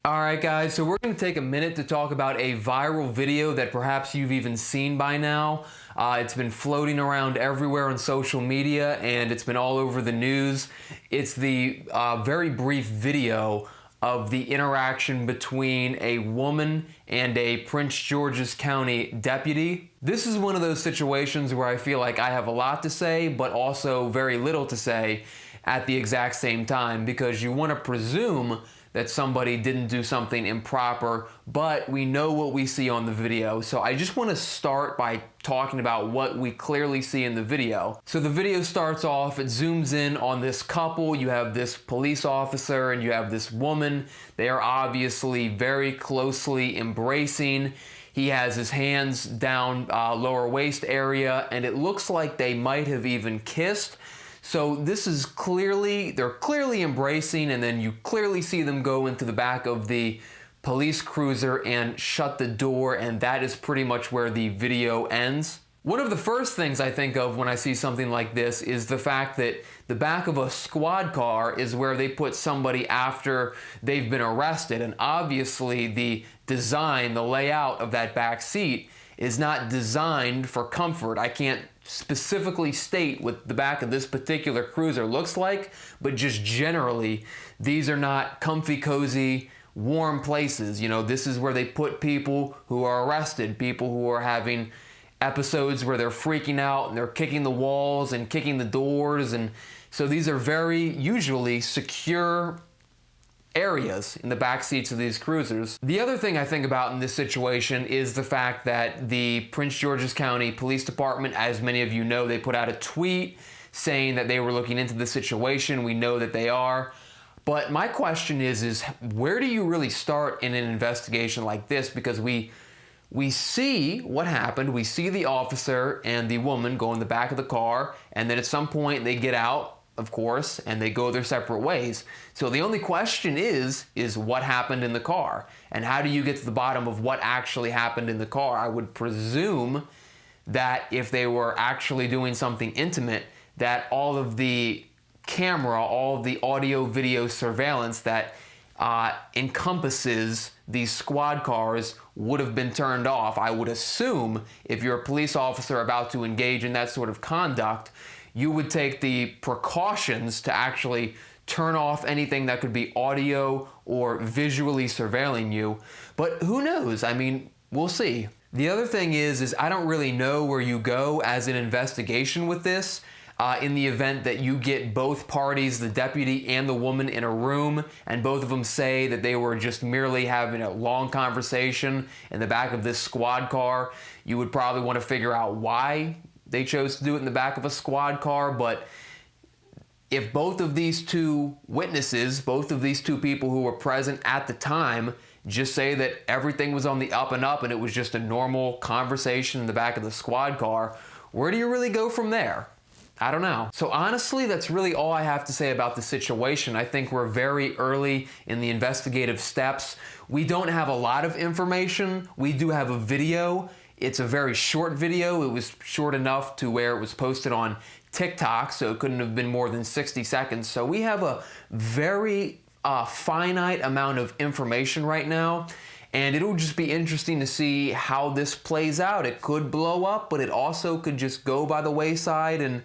Alright guys, so we're going to take a minute to talk about a viral video that perhaps you've even seen by now. It's been floating around everywhere on social media and it's been all over the news. It's the very brief video of the interaction between a woman and a Prince George's County deputy. This is one of those situations where I feel like I have a lot to say, but also very little to say at the exact same time, because you want to presume that somebody didn't do something improper, but we know what we see on the video. So I just want to start by talking about what we clearly see in the video. So the video starts off, it zooms in on this couple. You have this police officer and you have this woman. They are obviously very closely embracing. He has his hands down lower waist area, and it looks like they might have even kissed. So this is they're clearly embracing, and then you clearly see them go into the back of the police cruiser and shut the door, and that is pretty much where the video ends. One of the first things I think of when I see something like this is the fact that the back of a squad car is where they put somebody after they've been arrested, and obviously the design, the layout of that back seat is not designed for comfort. I can't specifically state what the back of this particular cruiser looks like, but just generally, these are not comfy, cozy, warm places. You know, this is where they put people who are arrested, people who are having episodes where they're freaking out and they're kicking the walls and kicking the doors, and so these are very usually secure areas in the back seats of these cruisers. The other thing I think about in this situation is the fact that the Prince George's County Police Department, as many of you know, they put out a tweet saying that they were looking into the situation. We know that they are. But my question is where do you really start in an investigation like this? Because we see what happened. We see the officer and the woman go in the back of the car, and then at some point they get out, of course, and they go their separate ways. So the only question is what happened in the car? And how do you get to the bottom of what actually happened in the car? I would presume that if they were actually doing something intimate, that all of the camera, all of the audio video surveillance that encompasses these squad cars would have been turned off. I would assume if you're a police officer about to engage in that sort of conduct, you would take the precautions to actually turn off anything that could be audio or visually surveilling you. But who knows? I mean, we'll see. The other thing is I don't really know where you go as an investigation with this. In the event that you get both parties, the deputy and the woman, in a room, and both of them say that they were just merely having a long conversation in the back of this squad car, you would probably want to figure out why they chose to do it in the back of a squad car. But if both of these two witnesses, both of these two people who were present at the time, just say that everything was on the up and up and it was just a normal conversation in the back of the squad car, where do you really go from there? I don't know. So honestly, that's really all I have to say about the situation. I think we're very early in the investigative steps. We don't have a lot of information. We do have a video. It's a very short video. It was short enough to where it was posted on TikTok, so it couldn't have been more than 60 seconds. So we have a very finite amount of information right now, and it'll just be interesting to see how this plays out. It could blow up, but it also could just go by the wayside, and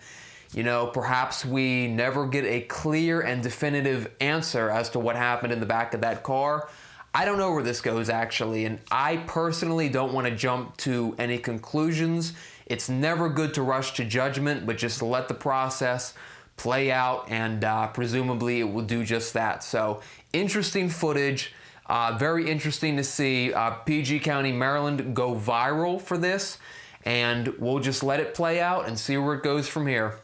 you know, perhaps we never get a clear and definitive answer as to what happened in the back of that car. I don't know where this goes, actually, and I personally don't want to jump to any conclusions. It's never good to rush to judgment, but just let the process play out, and presumably it will do just that. So, interesting footage, very interesting to see PG County, Maryland go viral for this, and we'll just let it play out and see where it goes from here.